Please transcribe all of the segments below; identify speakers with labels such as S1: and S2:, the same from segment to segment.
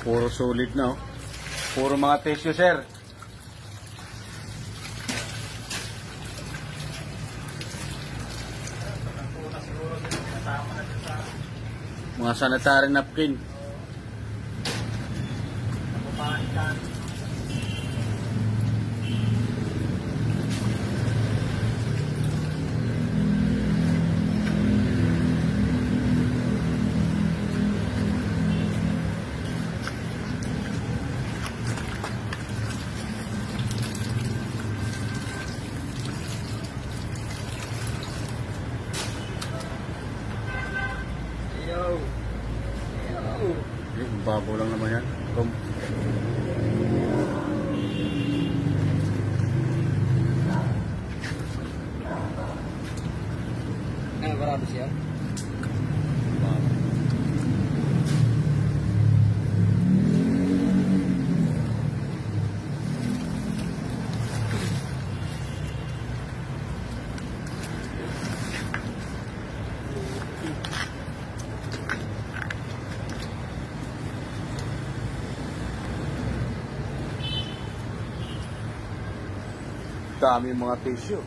S1: Puro solid na, oh. Puro mga tissue, sir. Mga sanitary napkin. Babaw lang naman yan.
S2: Barado siya.
S1: Dami mga tissue.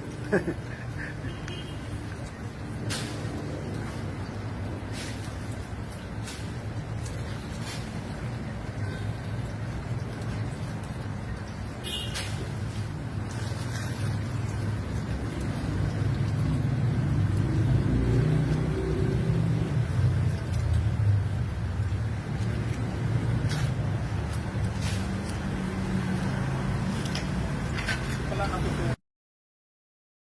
S2: Wala na